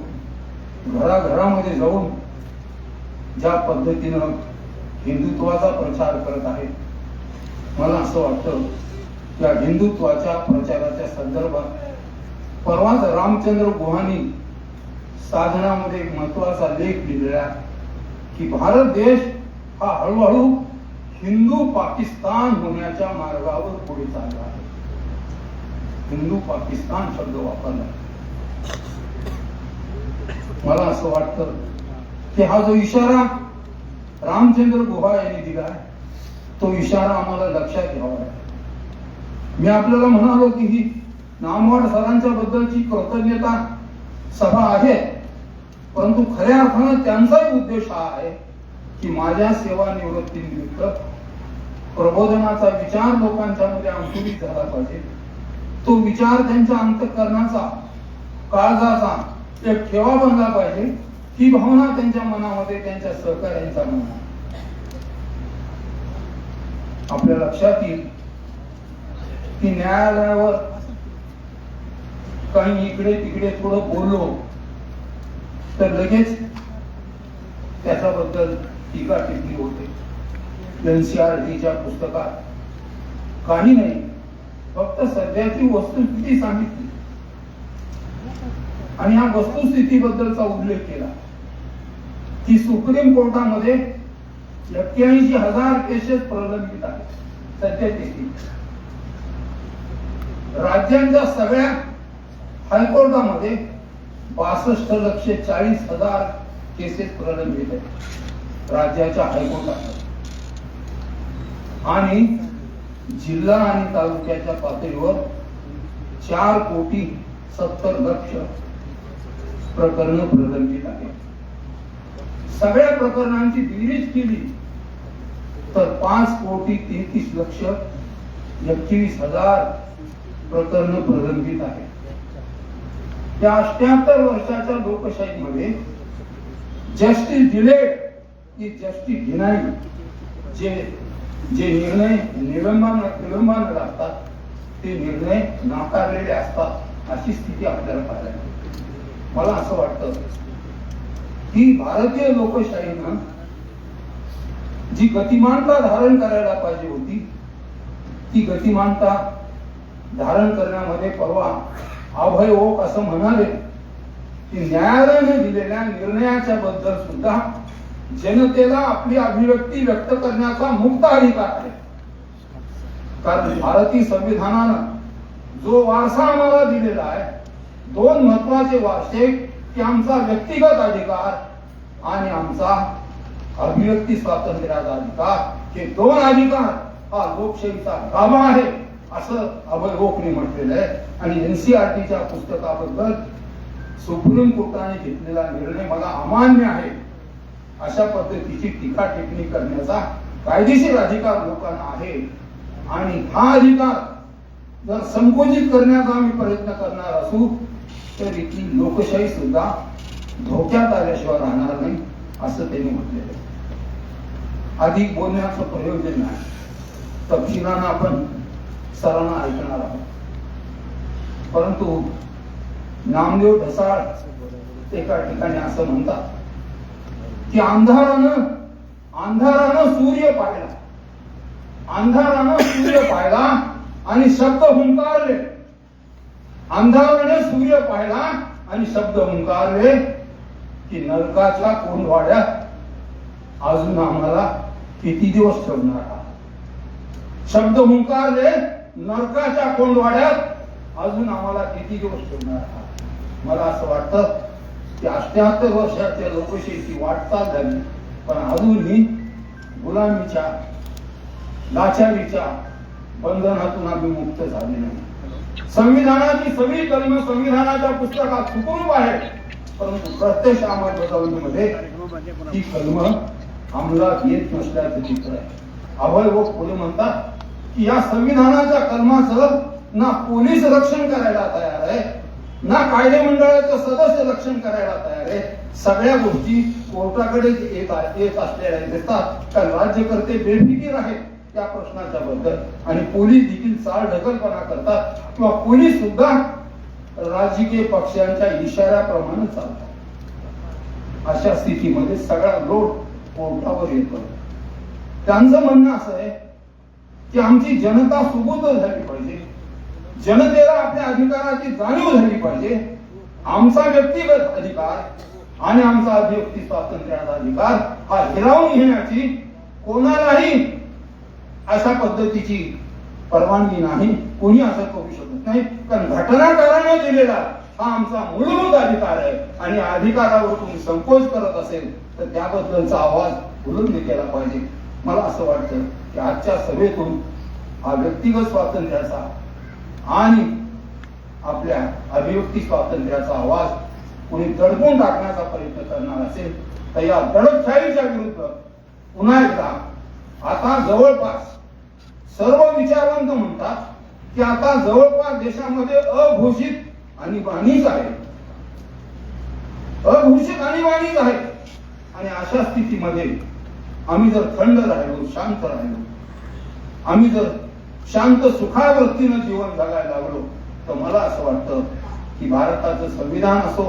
घराघरामध्ये जाऊन ज्या पद्धतीनं हिंदुत्वाचा प्रचार करत आहे. मला असं वाटतं त्या हिंदुत्वाच्या प्रचाराच्या संदर्भात परवाच रामचंद्र गुहानी साधनामध्ये एक महत्वाचा लेख लिहिलेला की भारत देश हा हळूहळू हिंदू पाकिस्तान होण्याच्या मार्गावर पुढे चालला आहे. हिंदू पाकिस्तान शब्द वापरला. मला असं वाटतं की हा जो इशारा रामचंद्र गुहा यांनी दिला तो इशारा आम्हाला लक्षात घ्यावा लागेल. मी आपल्याला म्हणालो की ही नामवड सरांच्या बद्दलची कृतज्ञता सभा आहे, परंतु खऱ्या अर्थानं त्यांचाही उद्देश हा आहे की माझ्या सेवानिवृत्तीनिमित्त प्रबोधनाचा विचार लोकांच्या मध्ये अंकुरित झाला पाहिजे. तो विचार त्यांच्या अंतःकरणाचा, काळजाचा एक ठेवा बनला पाहिजे. ही भावना त्यांच्या मनामध्ये, त्यांच्या सहकार्यांच्या मनात आपल्या लक्षात येईल की न्यायालयावर काही इकडे तिकडे थोडं बोललो तर लगेच त्याच्याबद्दल टीका टिप्पणी होते. NCERTच्या पुस्तकात काही नाही, फक्त सध्याची वस्तुस्थिती सांगितली आणि या वस्तुस्थितीबद्दलचा उल्लेख केला की सुप्रीम कोर्टामध्ये 81,000 केसेस प्रलंबित आहेत. सध्याची स्थिती राज्यांच्या सगळ्या हायकोर्टामध्ये 62,40,000 केसेस प्रलंबित आहेत राज्याच्या हायकोर्टामध्ये. आणि जिल्हा आणि तालुक्याच्या पातळीवर 4,70,00,000 प्रकरणं प्रलंबित आहेत. सगळ्या प्रकरणांची बेरीज केली तर 5,33,00,000 21,000 प्रकरणं प्रलंबित आहेत. या 78 वर्षाच्या लोकशाहीमध्ये justice delayed is justice denied. जे निर्णय विलंबाने लागतात ते निर्णय नाकारलेले असतात, अशी स्थिती आपल्याला पाहायला मिळते. मला असं वाटतं की भारतीय लोकशाहीनं जी गतिमानता धारण करायला पाहिजे होती ती गतिमानता धारण करण्यामध्ये परवा अभय ओक असं म्हणाले की न्यायालयाने दिलेल्या निर्णयाच्या बद्दल सुद्धा जनतेला आपली अभिव्यक्ती व्यक्त करण्याचा मुक्त अधिकार आहे. कारण भारतीय संविधानानं जो वारसा आम्हाला दिलेला आहे, दोन महत्वाचे वारसे की आमचा व्यक्तिगत अधिकार आणि आमचा अभिव्यक्ती स्वातंत्र्याचा अधिकार, हे दोन अधिकार हा लोकशाहीचा गाभा आहे असं अभय ओकने म्हटलेलं आहे. आणि NCERTच्या पुस्तकाबद्दल सुप्रीम कोर्टाने घेतलेला निर्णय मला अमान्य आहे अशा पद्धतीची टीका टिप्पणी करण्याचा कायदेशीर अधिकार लोकांना आहे. आणि हा अधिकार जर संकुचित करण्याचा आम्ही प्रयत्न करणार असू तर इथली लोकशाही सुद्धा धोक्यात आल्याशिवाय राहणार नाही असं त्यांनी म्हटलेलं आहे. अधिक बोलण्याचं प्रयोजन नाही, तपशिलानं आपण सरांना ऐकणार आहोत. परंतु नामदेव ढसाळ एका ठिकाणी असं म्हणतात की अंधारानं सूर्य पाहिला, अंधारानं सूर्य पाहिला आणि शब्द हुंकारले. अंधाराने सूर्य पाहिला आणि शब्द हुंकारले की नरकाच्या कोंडवाड्यात अजून आम्हाला किती दिवस ठेवणार आहात. शब्द हुंकारले, नरकाच्या कोंडवाड्यात अजून आम्हाला किती दिवस ठेवणार आहात. मला असं वाटतं की 78 वर्षाच्या लोकशाहीची वाटचाल झाली, पण अजूनही गुलामीच्या, लाचारीच्या बंधनातून आम्ही मुक्त झाले नाही. संविधानाची सगळी कलमं संविधानाच्या पुस्तकात सुखरूप आहेत, परंतु प्रत्यक्ष अंमलबजावणीमध्ये ही कलमं अंमलात येत नसल्याचं चित्र आहे. अभय ओक पुढे म्हणतात की या संविधानाच्या कलमाचं ना पोलीस रक्षण करायला तयार आहे, ना कायदे मंडळाचे सदस्य रक्षण करायला तयार आहे. सगळ्या गोष्टी कोर्टाकडे येत असलेल्या दिसतात. कारण राज्यकर्ते बेफिकीर आहेत त्या प्रश्नाच्या बद्दल आणि पोलीस देखील चालढकलपणा करतात किंवा पोलीस सुद्धा राजकीय पक्षांच्या इशाऱ्याप्रमाणे चालतात. अशा स्थितीमध्ये सगळा लोड कोर्टावर येतो. त्यांचं म्हणणं असं आहे की आमची जनता सुबोध झाली पाहिजे, जनतेला आपल्या अधिकाराची जाणीव झाली पाहिजे. आमचा व्यक्तिगत अधिकार आणि आमचा अभिव्यक्ती स्वातंत्र्याचा अधिकार हा हिरावून घेण्याची कोणालाही अशा पद्धतीची परवानगी नाही. कोणी असं करू शकत नाही, कारण घटनाकाराने दिलेला हा आमचा मूलभूत अधिकार आहे आणि अधिकारावर तुम्ही संकोच करत असेल तर त्याबद्दलचा आवाज बुलंद केला पाहिजे. मला असं वाटतं की आजच्या सभेतून हा व्यक्तिगत स्वातंत्र्याचा आणि आपल्या अभिव्यक्ती स्वातंत्र्याचा आवाज कोणी दडपून टाकण्याचा प्रयत्न करणार असेल तर या दडपशाहीच्या विरुद्ध पुन्हा एकदा आता जवळपास सर्व विचारवंत म्हणतात की आता जवळपास देशामध्ये अघोषित आणीबाणीच आहे, अघोषित आणीबाणीच आहे. आणि अशा स्थितीमध्ये आम्ही जर थंड राहिलो, शांत राहिलो, आम्ही जर शांत सुखाळ वृत्तीनं जीवन जगायला लागलो तर मला असं वाटतं की भारताचं संविधान असो,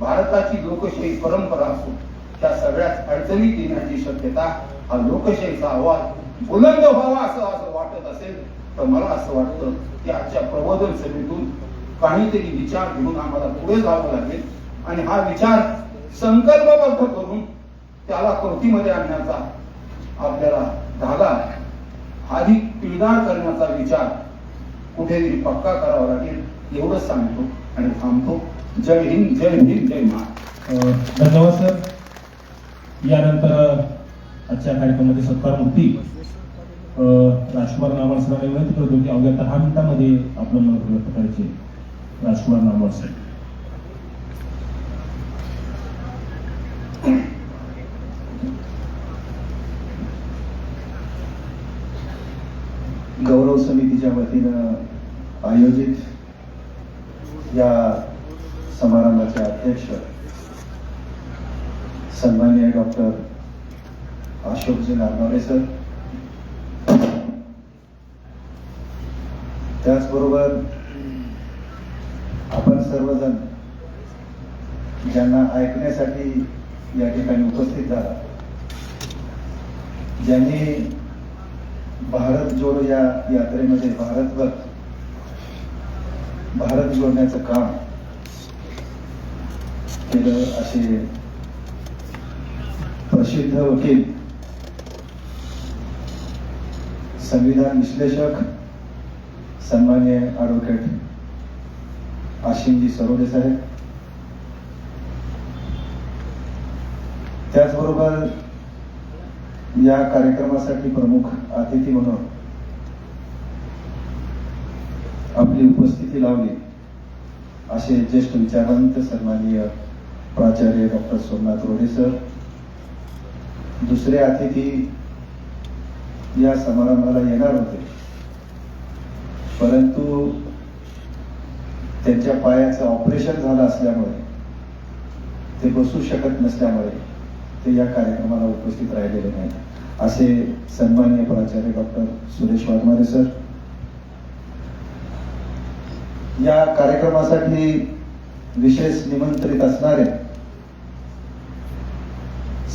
भारताची लोकशाही परंपरा असो, त्या सगळ्यात अडचणीत येण्याची शक्यता हा लोकशाहीचा आवाज बुलंद व्हावा असं वाटत असेल तर मला असं वाटतं की आजच्या प्रबोधन सभेतून काहीतरी विचार घेऊन आम्हाला पुढे जावं लागेल आणि हा विचार संकल्पबद्ध करून त्याला कृतीमध्ये आणण्याचा आपल्याला धागा अधिक पिळदार करण्याचा विचार कुठेतरी पक्का करावा लागेल एवढंच सांगतो आणि थांबतो. जय हिंद, जय भीम, जय महाराष्ट्र. धन्यवाद सर. यानंतर आजच्या कार्यक्रमामध्ये सत्कारमूर्ती राजकुमार नामवड सरांना विनंती करतो की अवघ्या 10 मिनिटांमध्ये आपलं मत व्यक्त करायचे. राजकुमार नामवड सर. गौरव समितीच्या वतीनं आयोजित या समारंभाचे अध्यक्ष सन्माननीय डॉक्टर अशोकजी नारनवरे सर, त्याचबरोबर आपण सर्वजण ज्यांना ऐकण्यासाठी या ठिकाणी उपस्थित झाला, ज्यांनी भारत जोडो या यात्रेमध्ये भारत जोडण्याचं काम केलं असे प्रसिद्ध वकील, संविधान विश्लेषक सन्माननीय ॲडव्होकेट आशिमजी सरोदे साहेब, त्याचबरोबर या कार्यक्रमासाठी प्रमुख अतिथी म्हणून आपली उपस्थिती लावली असे ज्येष्ठ विचारवंत सन्माननीय प्राचार्य डॉक्टर सोमनाथ रोडे सर. दुसरे अतिथी या समारंभाला येणार होते परंतु त्यांच्या पायाचं ऑपरेशन झालं असल्यामुळे ते बसू शकत नसल्यामुळे ते या कार्यक्रमाला उपस्थित राहिलेले नाहीत असे सन्माननीय प्राचार्य डॉक्टर सुरेश वाघमारे सर. या कार्यक्रमासाठी विशेष निमंत्रित असणारे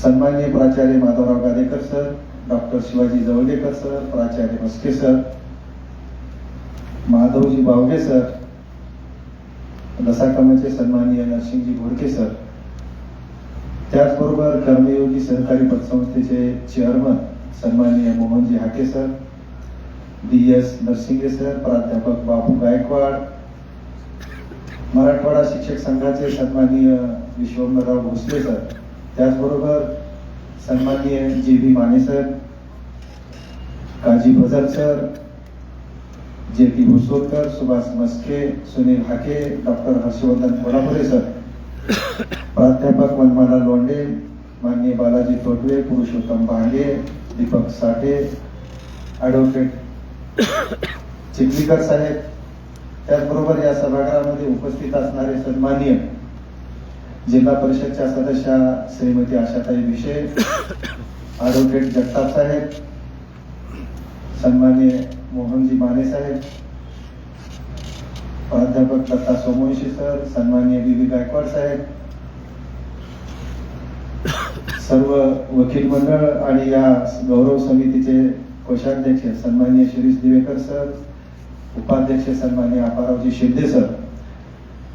सन्माननीय प्राचार्य Madhavrao Gadekar sir, doctor Shivaji Jawalgekar sir, प्राचार्य मस्के सर, माधवजी बावगे सर, दसाकमाचे सन्माननीय नरसिंहजी घोडके सर, त्याचबरोबर कर्मयोगी सहकारी पतसंस्थेचे चेअरमन सन्माननीय मोहनजी हाके सर, DS नरसिंगे सर, प्राध्यापक बापू गायकवाड, मराठवाडा शिक्षक संघाचे सन्माननीय विश्वंभरराव भोसले सर, त्याचबरोबर सन्माननीय JB Mane sir, Kazi Fazal sir, JP Bhusolkar, Subhash Maske, Sunil Hake, doctor Harshvardhan Thodapure sir, प्राध्यापक वनमाला लोंढे, माननीय बालाजी तोडवे, पुरुषोत्तम भांगे, दीपक साठे, ॲडव्होकेट चिखलीकर साहेब, त्याचबरोबर या सभागृहामध्ये उपस्थित असणारे सन्माननीय जिल्हा परिषदच्या सदस्या श्रीमती आशाताई विषय, ॲडव्होकेट जगताप साहेब, सन्माननीय मोहनजी माने साहेब, प्राध्यापक दत्ता सोमवंशी सर, सन्माननीय BB गायकवाड साहेब, सर्व वकील मंडळ आणि या गौरव समितीचे कोषाध्यक्ष सन्माननीय शिरीष दिवेकर सर, उपाध्यक्ष सन्माननीय अपारावजी शिंदे सर,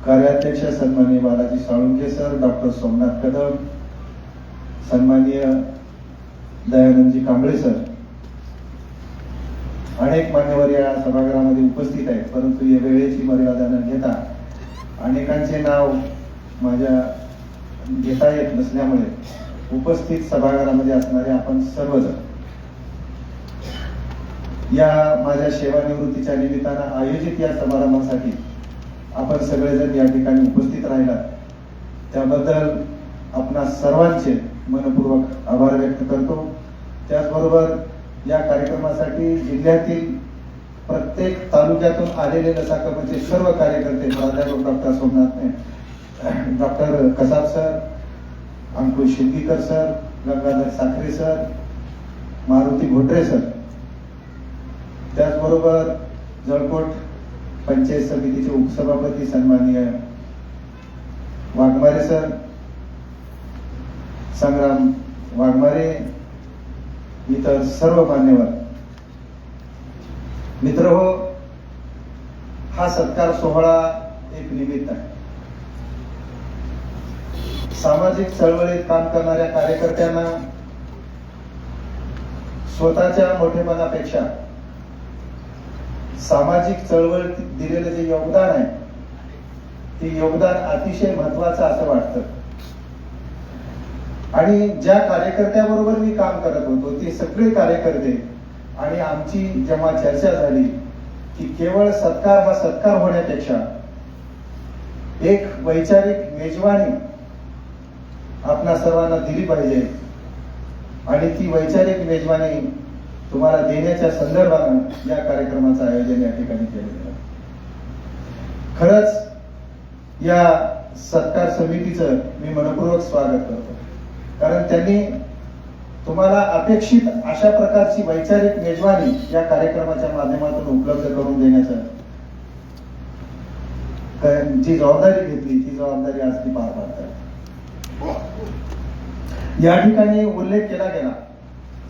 कार्याध्यक्ष सन्माननीय बालाजी साळुंखे सर, डॉक्टर सोमनाथ कदम, सन्माननीय दयानंदजी कांबळे सर, अनेक मान्यवर या सभागृहामध्ये उपस्थित आहेत. परंतु या वेळेची मर्यादा न घेता अनेकांचे नाव माझ्या घेता येत नसल्यामुळे उपस्थित सभागृहामध्ये असणारे आपण सर्वजण या माझ्या सेवानिवृत्तीच्या निमित्तानं आयोजित या समारंभासाठी आपण सगळेजण या ठिकाणी उपस्थित राहिलात त्याबद्दल आपणा सर्वांचे मनपूर्वक आभार व्यक्त करतो. त्याचबरोबर या कार्यक्रमासाठी जिल्ह्यातील प्रत्येक तालुक्यातून आलेले लसाकपचे सर्व कार्यकर्ते प्राध्यापक doctor Somnath doctor Kasab sir, Ankush Shindikar sir, Gangadhar Sakhare sir, Maruti Ghotre sir, त्याचबरोबर जळकोट पंचायत समितीचे उपसभापती सन्माननीय वाघमारे सर, संग्राम वाघमारे, इतर सर्व मान्यवर मित्रहो, हा सत्कार सोहळा एक निमित्त आहे. सामाजिक चळवळीत काम करणाऱ्या कार्यकर्त्यांना स्वतःच्या मोठेपणापेक्षा सामाजिक चळवळ दिलेलं जे योगदान आहे ते योगदान अतिशय महत्वाचं असं वाटतं. आणि ज्या कार्यकर्त्याबरोबर मी काम करत होतो ते सगळे कार्यकर्ते आणि आमची जेव्हा चर्चा झाली की केवळ सत्कार हा सत्कार होण्यापेक्षा एक वैचारिक मेजवानी आपणा सर्वांना दिली पाहिजे आणि ती वैचारिक मेजवानी तुम्हाला देण्याच्या संदर्भानं या कार्यक्रमाचं आयोजन या ठिकाणी केलं गेलं. खरंच या सत्कार समितीचं मी मनपूर्वक स्वागत करतो, कारण त्यांनी तुम्हाला अपेक्षित अशा प्रकारची वैचारिक मेजवानी या कार्यक्रमाच्या माध्यमातून उपलब्ध करून देण्याचं जी जबाबदारी घेतली ती जबाबदारी आज ती पार पाडतात. या ठिकाणी उल्लेख केला गेला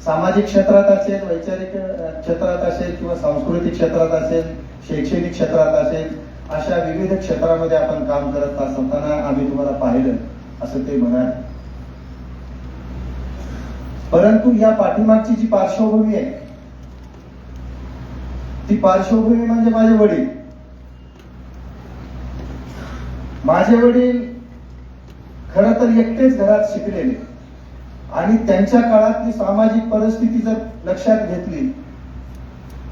सामाजिक क्षेत्रात असेल, वैचारिक क्षेत्रात असेल किंवा सांस्कृतिक क्षेत्रात असेल, शैक्षणिक क्षेत्रात असेल, अशा विविध क्षेत्रामध्ये आपण काम करत असताना आम्ही तुम्हाला पाहिलं असं ते म्हणाले. परंतु या पाठीमागची जी पार्श्वभूमी आहे ती पार्श्वभूमी म्हणजे माझे वडील. माझे वडील खर तर एकटेच घरात शिकलेले आणि त्यांच्या काळातली सामाजिक परिस्थिती जर लक्षात घेतली